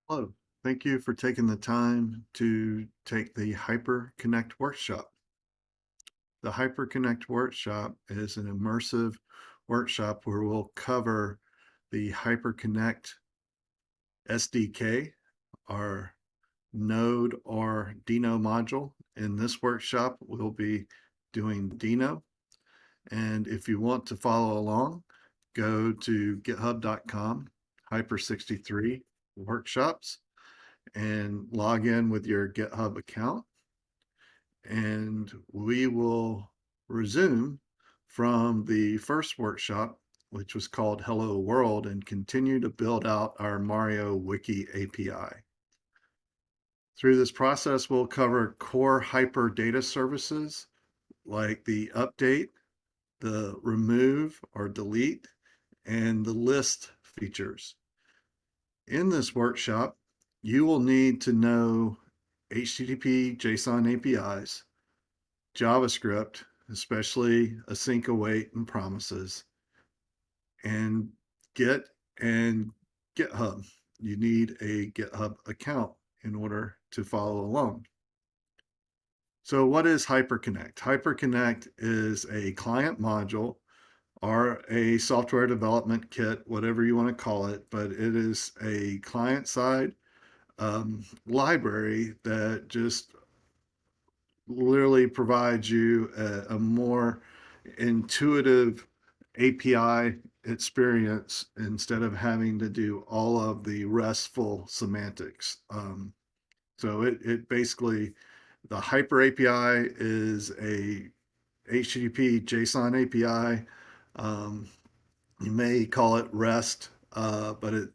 Hello, thank you for taking the time to take the HyperConnect workshop. The HyperConnect workshop is an immersive workshop where we'll cover the HyperConnect SDK, our Node or Deno module. In this workshop, we'll be doing Deno. And if you want to follow along, go to github.com, Hyper63 workshops, and log in with your GitHub account. And we will resume from the first workshop, which was called Hello World, and continue to build out our Mario Wiki API. Through this process, we'll cover core Hyper data services like the update, the remove or delete, and the list features. In this workshop, you will need to know HTTP JSON APIs, JavaScript, especially async await and promises, and Git and GitHub. You need a GitHub account in order to follow along. So what is HyperConnect? HyperConnect is a client module or a software development kit, whatever you want to call it, but it is a client-side library that just literally provides you a more intuitive API experience instead of having to do all of the RESTful semantics. So it basically, the Hyper API is a HTTP JSON API. You may call it REST, but it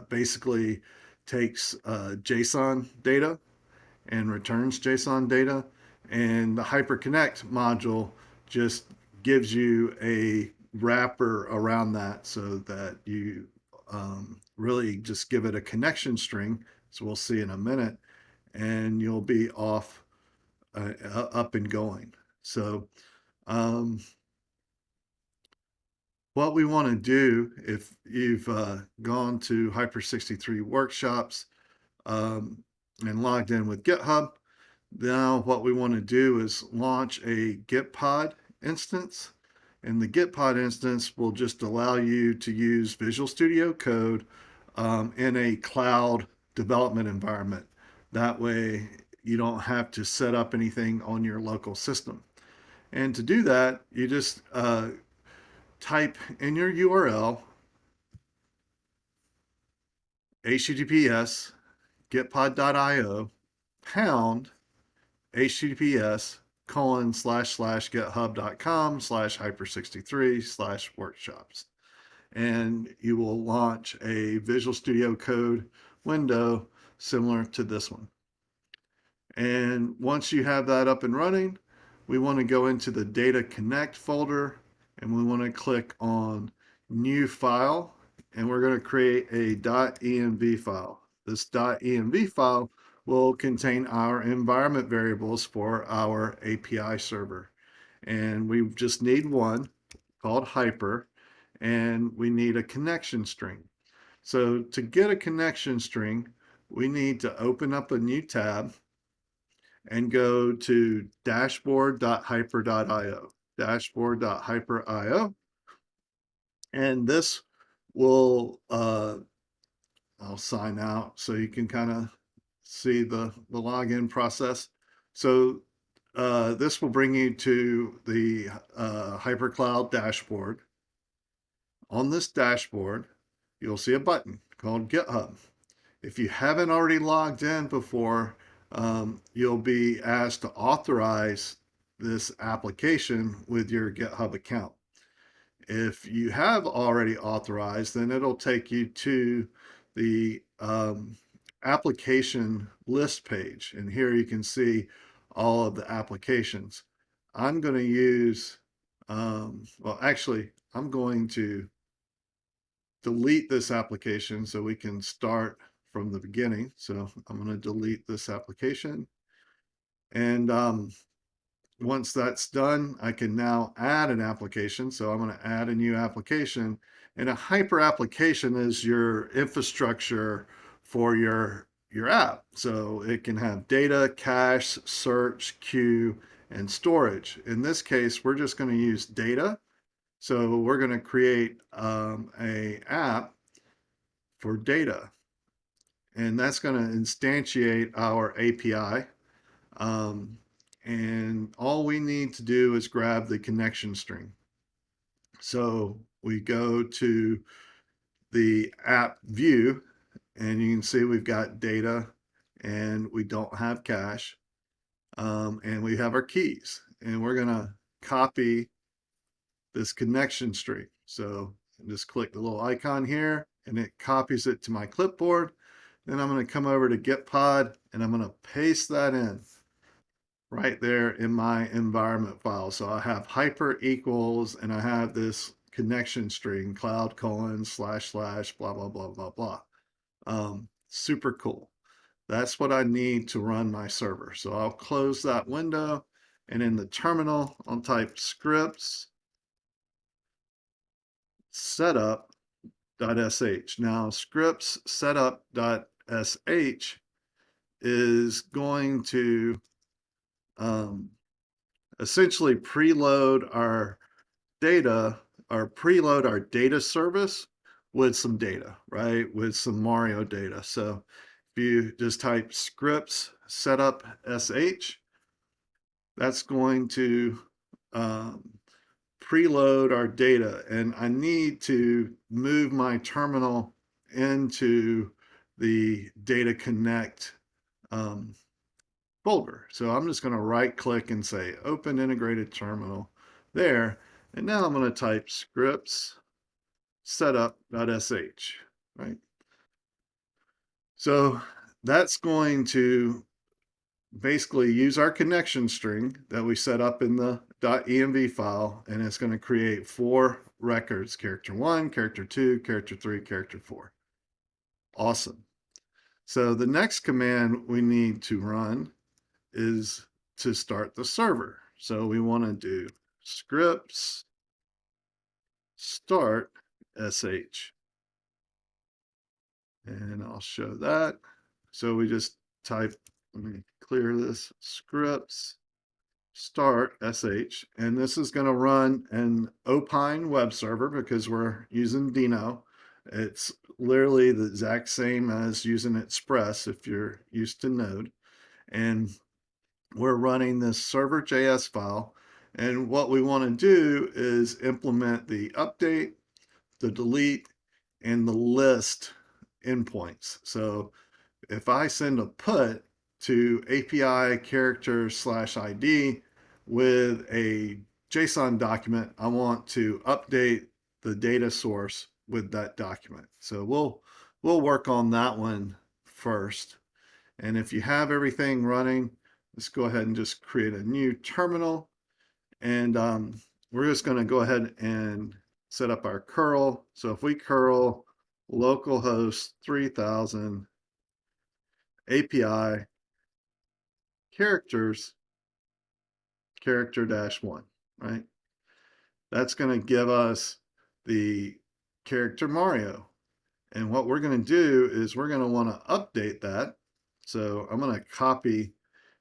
basically takes JSON data and returns JSON data. And the HyperConnect module just gives you a wrapper around that so that you really just give it a connection string. So we'll see in a minute, and you'll be off, up and going. So what we want to do, if you've gone to Hyper63 workshops and logged in with GitHub, now what we want to do is launch a Gitpod instance. And the Gitpod instance will just allow you to use Visual Studio Code in a cloud development environment. That way you don't have to set up anything on your local system. And to do that, you just type in your URL https gitpod.io pound https://github.com/hyper63/workshops. And you will launch a Visual Studio Code window similar to this one. And once you have that up and running, we want to go into the Data Connect folder and we want to click on New File, and we're going to create a .env file. This .env file will contain our environment variables for our API server. And we just need one called Hyper, and we need a connection string. So to get a connection string, we need to open up a new tab and go to dashboard.hyper.io, dashboard.hyper.io. And this will, I'll sign out so you can kind of see the login process. So this will bring you to the HyperCloud dashboard. On this dashboard, you'll see a button called GitHub. If you haven't already logged in before, you'll be asked to authorize this application with your GitHub account. If you have already authorized, then it'll take you to the application list page. And here you can see all of the applications. I'm going to use, well, actually, I'm going to delete this application so we can start from the beginning. So I'm going to delete this application. And once that's done, I can now add an application. So I'm going to add a new application. And a hyper application is your infrastructure for your app. So it can have data, cache, search, queue, and storage. In this case, we're just going to use data. So we're going to create a app for data, and that's going to instantiate our API. Um, and all we need to do is grab the connection string. So we go to the app view, and you can see we've got data and we don't have cache, and we have our keys, and we're going to copy this connection string. So just click the little icon here and it copies it to my clipboard. Then I'm going to come over to Gitpod and I'm going to paste that in right there in my environment file. So I have hyper equals and I have this connection string, cloud : / blah, blah, blah, blah, blah. Super cool. That's what I need to run my server. So I'll close that window, and in the terminal, I'll type scripts setup.sh. Now scripts setup.sh is going to essentially preload our data or preload our data service with some data, right? With some Mario data. So if you just type scripts setup sh, that's going to preload our data. And I need to move my terminal into the data connect folder. So I'm just going to right click and say open integrated terminal there. And now I'm going to type scripts setup.sh, right? So that's going to basically use our connection string that we set up in the .env file, and it's going to create 4 records: character 1, character 2, character 3, character 4. Awesome. So the next command we need to run is to start the server. So we want to do scripts start sh. And I'll show that. So we just type, let me clear this, scripts start sh, and this is going to run an Opine web server because we're using Deno. It's literally the exact same as using Express if you're used to Node. And we're running this server.js file. And what we want to do is implement the update, the delete, and the list endpoints. So if I send a put to API character /ID with a JSON document, I want to update the data source with that document. So we'll work on that one first. And if you have everything running, let's go ahead and just create a new terminal. And we're just going to go ahead and set up our curl. So if we curl localhost 3000 API characters character -1, right? That's going to give us the character Mario. And what we're going to do is we're going to want to update that. So I'm going to copy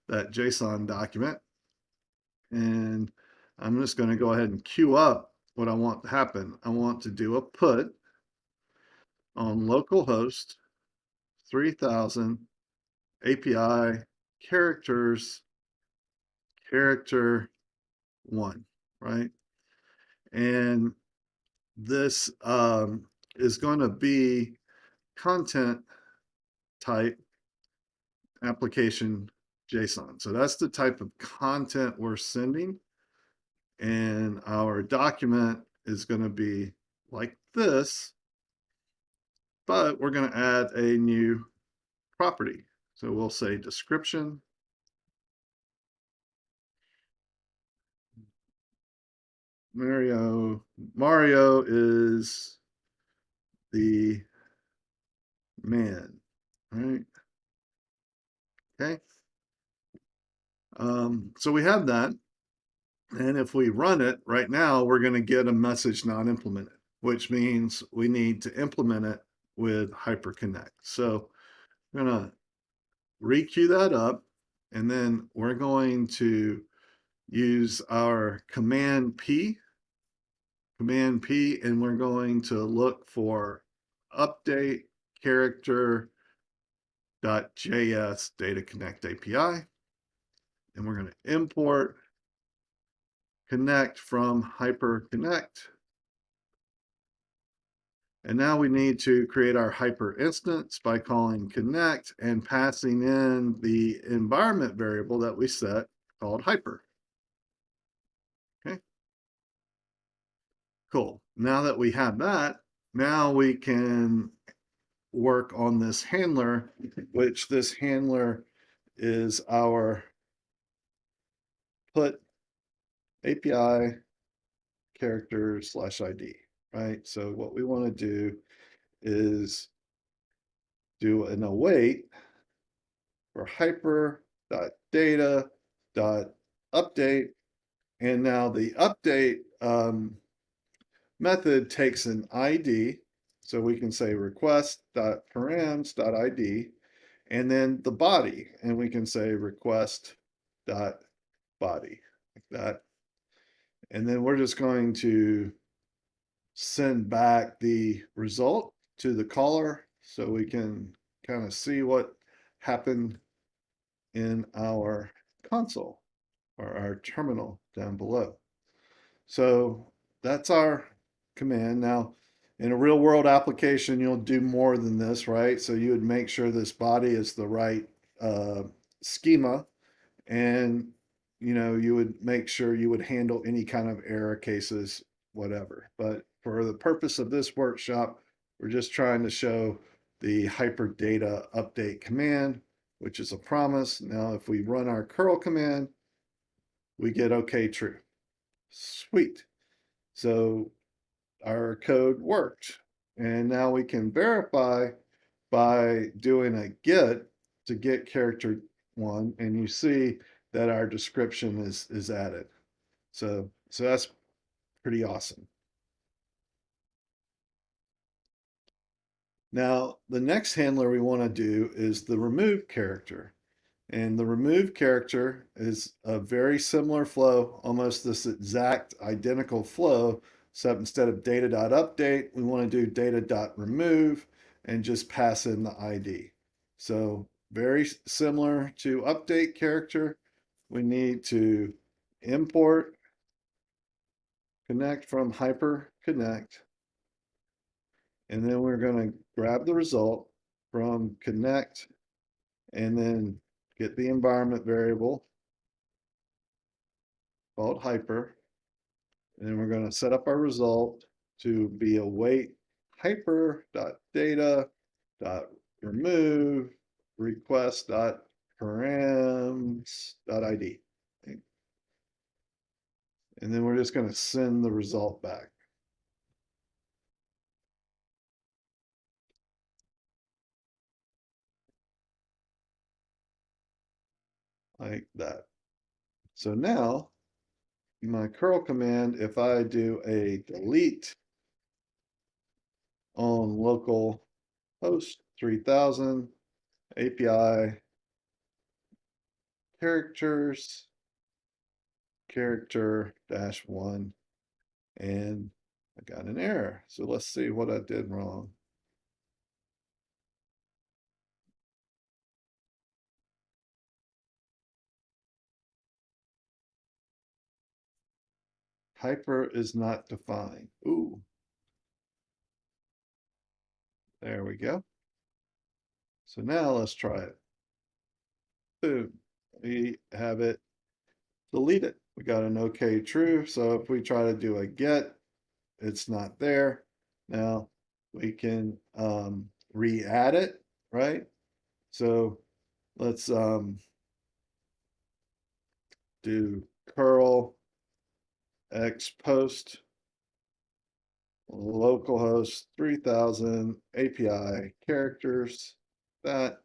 that JSON document, and I'm just going to go ahead and queue up what I want to happen. I want to do a put on localhost 3000 API characters character 1, right? And this is going to be content type application JSON. So that's the type of content we're sending. And our document is going to be like this, but we're going to add a new property. So we'll say description. Mario is the man, right? Okay. So we have that. And if we run it right now, we're going to get a message not implemented, which means we need to implement it with Hyperconnect. So I'm gonna requeue that up, and then we're going to use our Command P, and we're going to look for update character.js data connect API, and we're going to import connect from hyperconnect. And now we need to create our hyper instance by calling connect and passing in the environment variable that we set called hyper. Okay, cool. Now that we have that, now we can work on this handler, which this handler is our put API character / ID, right? So what we want to do is do an await for hyper.data.update. And now the update method takes an ID. So we can say request.params.id, and then the body, and we can say request.body, like that. And then we're just going to send back the result to the caller so we can kind of see what happened in our console or our terminal down below. So that's our command. Now, in a real world application, you'll do more than this, right? So you would make sure this body is the right uh, schema, and you would make sure you would handle any kind of error cases, whatever. But for the purpose of this workshop, we're just trying to show the hyperdata update command, which is a promise. Now, if we run our curl command, we get okay, true. Sweet. So our code worked. And now we can verify by doing a get to get character one, and you see that our description is added. So that's pretty awesome. Now, the next handler we want to do is the remove character. And the remove character is a very similar flow, almost this exact identical flow, except instead of data.update, we want to do data.remove and just pass in the ID. So very similar to update character, we need to import connect from hyperconnect, and then we're going to grab the result from connect and then get the environment variable called hyper, and then we're going to set up our result to be await hyper.data.remove request.params.id. And then we're just going to send the result back like that. So now my curl command, if I do a delete on local host 3000 API characters character -1, and I got an error. So let's see what I did wrong. Hyper is not defined. Ooh, there we go. So now let's try it. Boom, we have it deleted. We got an okay true. So if we try to do a get, it's not there. Now we can re-add it, right? So let's do curl x post localhost 3000 API characters, that,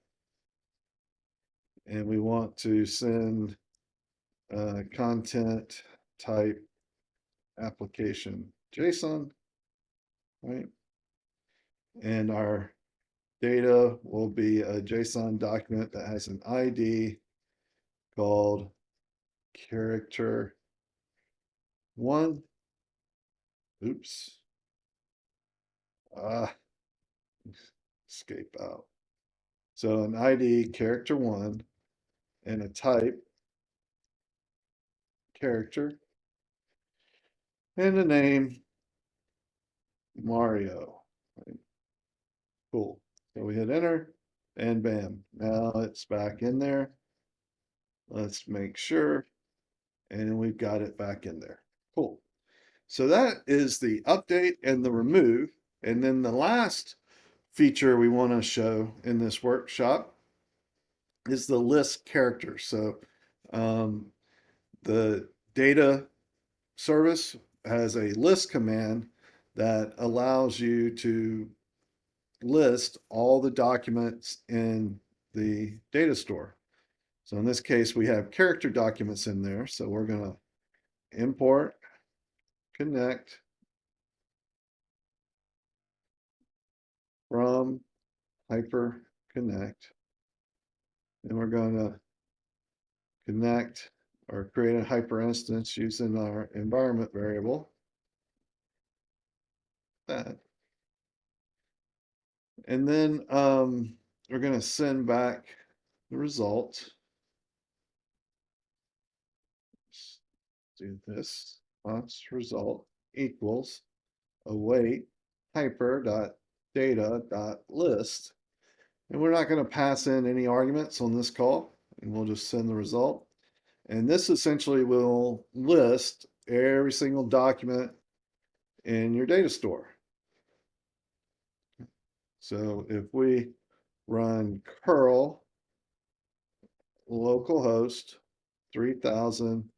and we want to send content type application JSON, right? And our data will be a JSON document that has an ID called character one. Oops. Ah, escape out. So an ID character one and a type character and a name Mario. Right, cool. So we hit enter and bam. Now it's back in there. Let's make sure. And we've got it back in there. Cool. So that is the update and the remove. And then the last feature we want to show in this workshop is the list characters. So the data service has a list command that allows you to list all the documents in the data store. So in this case, we have character documents in there. So we're going to import, connect from hyper connect. And we're going to connect or create a hyper instance using our environment variable. That. And then we're going to send back the result. Let's do this. Result equals await hyper.data.list. And we're not going to pass in any arguments on this call, and we'll just send the result. And this essentially will list every single document in your data store. So if we run curl localhost 3000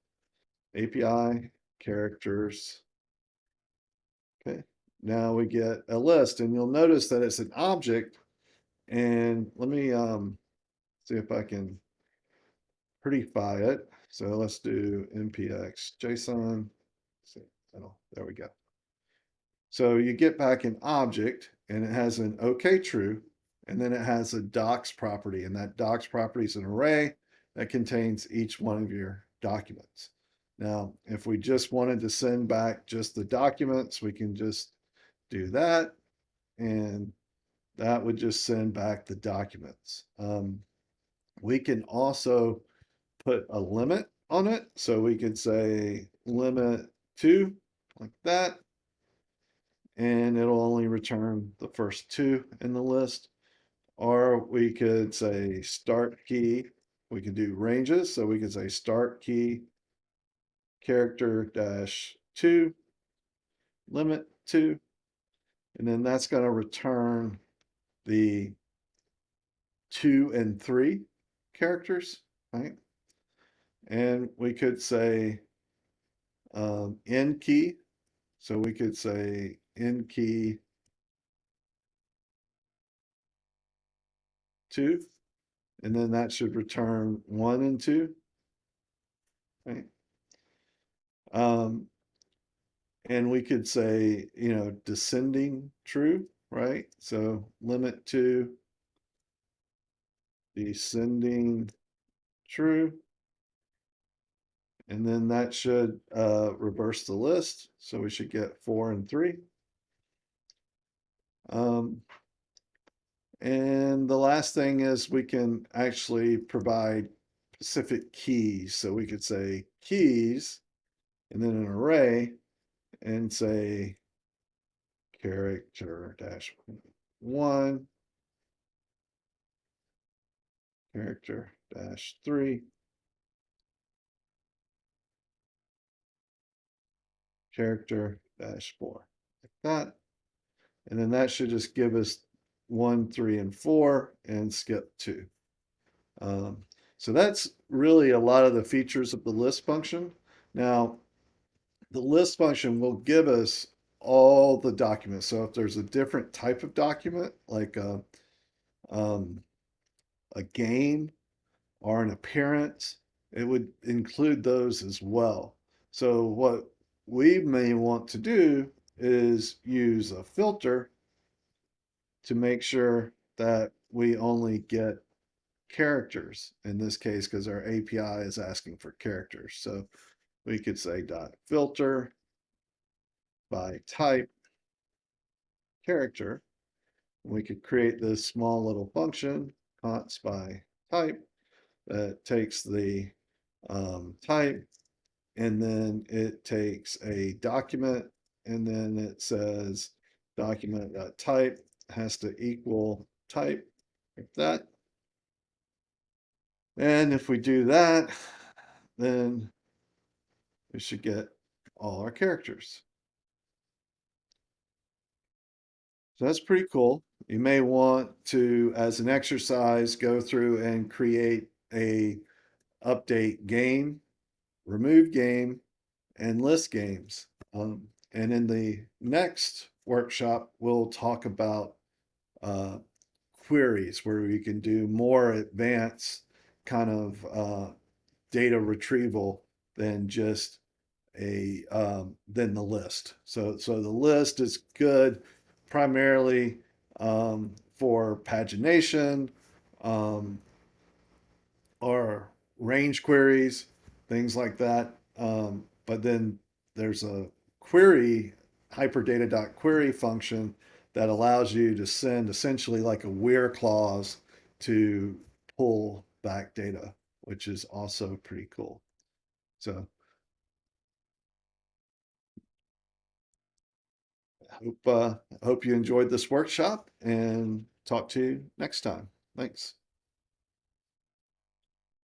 API characters, okay, now we get a list, and you'll notice that it's an object. And let me see if I can prettify it. So let's do npx JSON. Oh, there we go. So you get back an object, and it has an OK true, and then it has a docs property, and that docs property is an array that contains each one of your documents. Now, if we just wanted to send back just the documents, we can just do that, and that would just send back the documents. We can also put a limit on it. So we could say limit 2, like that, and it'll only return the first 2 in the list. Or we could say start key. We can do ranges. So we could say start key character -2, limit 2, and then that's going to return the 2 and 3 characters, right? And we could say end key. So we could say end key 2, and then that should return 1 and 2, right? And we could say, descending true, right? So limit 2, descending true, and then that should reverse the list. So we should get 4 and 3. And the last thing is we can actually provide specific keys. So we could say keys and then an array and say character -1, character -3, character -4, like that. And then that should just give us 1, 3, and 4 and skip 2. So that's really a lot of the features of the list function. Now, the list function will give us all the documents. So if there's a different type of document, like a game or an appearance, it would include those as well. So what we may want to do is use a filter to make sure that we only get characters in this case because our API is asking for characters. So we could say dot filter by type character. We could create this small little function, const by type, that takes the type, and then it takes a document, and then it says document.type has to equal type, like that. And if we do that, then we should get all our characters. So that's pretty cool. You may want to, as an exercise, go through and create a update game, remove game, and list games. And in the next workshop, we'll talk about uh, queries where we can do more advanced kind of data retrieval than just than the list. So the list is good primarily for pagination um, or range queries, things like that. But then there's a query, hyperdata.query function that allows you to send essentially like a where clause to pull back data, which is also pretty cool. So hope you enjoyed this workshop and talk to you next time. Thanks.